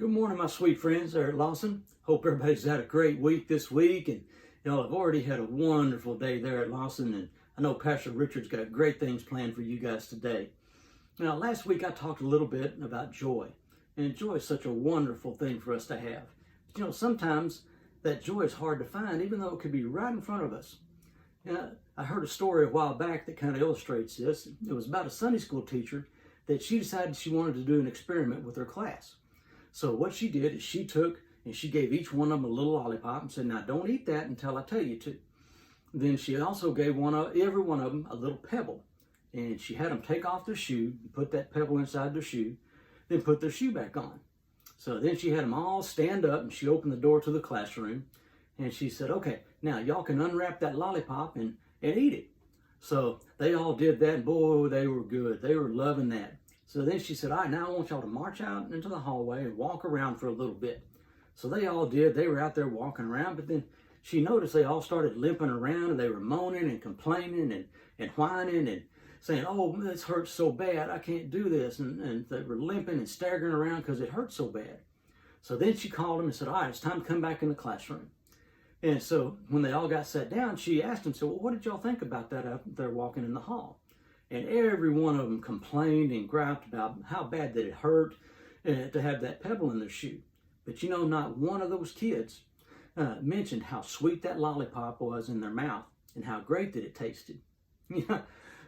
Good morning, my sweet friends there at Lawson. Hope everybody's had a great week this week, and y'all have already had a wonderful day there at Lawson, and I know Pastor Richard's got great things planned for you guys today. Now, last week I talked a little bit about joy, and joy is such a wonderful thing for us to have. You know, sometimes that joy is hard to find, even though it could be right in front of us. I heard a story a while back that kind of illustrates this. It was about a Sunday school teacher that she decided she wanted to do an experiment with her class. So what she did is she took and she gave each one of them a little lollipop and said, "Now don't eat that until I tell you to." Then she also gave every one of them a little pebble, and she had them take off their shoe, put that pebble inside their shoe, then put their shoe back on. So then she had them all stand up, and she opened the door to the classroom, and she said, "Okay, now y'all can unwrap that lollipop and eat it." So they all did that, and boy, they were good. They were loving that. So then she said, "All right, now I want y'all to march out into the hallway and walk around for a little bit." So they all did. They were out there walking around, but then she noticed they all started limping around, and they were moaning and complaining and whining and saying, "Oh, this hurts so bad. I can't do this." And they were limping and staggering around because it hurt so bad. So then she called them and said, "All right, it's time to come back in the classroom." And so when they all got sat down, she asked them, "So what did y'all think about that out there walking in the hall?" And every one of them complained and griped about how bad that it hurt to have that pebble in their shoe. But you know, not one of those kids mentioned how sweet that lollipop was in their mouth and how great that it tasted.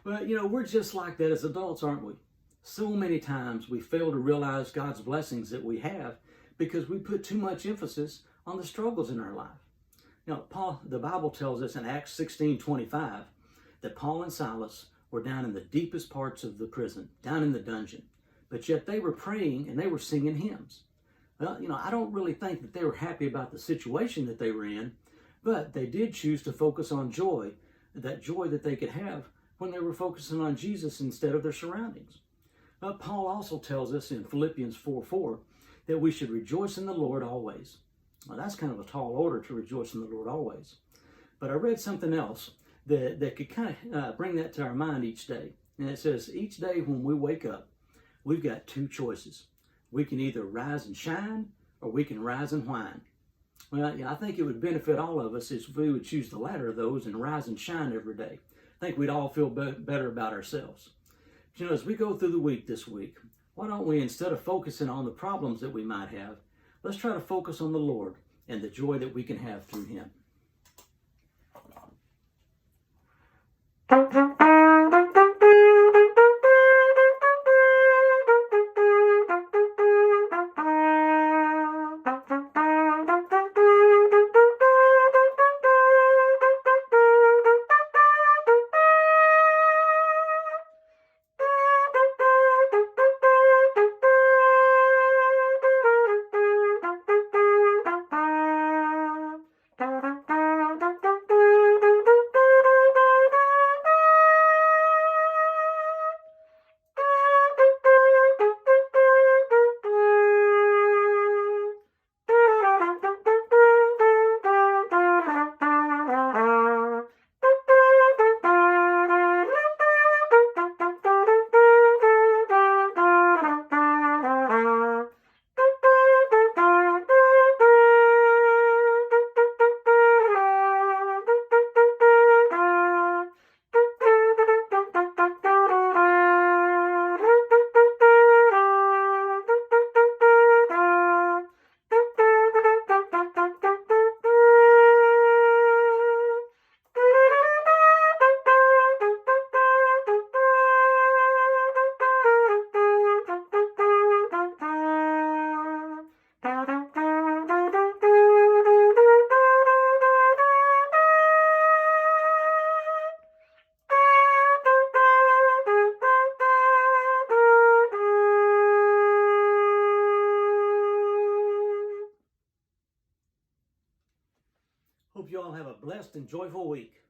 Well, you know, we're just like that as adults, aren't we? So many times we fail to realize God's blessings that we have because we put too much emphasis on the struggles in our life. You know, the Bible tells us in Acts 16:25 that Paul and Silas were down in the deepest parts of the prison, down in the dungeon. But yet they were praying and they were singing hymns. Well, you know, I don't really think that they were happy about the situation that they were in, but they did choose to focus on joy, that joy that they could have when they were focusing on Jesus instead of their surroundings. Paul also tells us in Philippians 4:4 that we should rejoice in the Lord always. Well, that's kind of a tall order to rejoice in the Lord always. But I read something else that could kind of bring that to our mind each day. And it says, each day when we wake up, we've got two choices. We can either rise and shine, or we can rise and whine. Well, yeah, I think it would benefit all of us if we would choose the latter of those and rise and shine every day. I think we'd all feel better about ourselves. But, you know, as we go through the week this week, why don't we, instead of focusing on the problems that we might have, let's try to focus on the Lord and the joy that we can have through Him. Hope you all have a blessed and joyful week.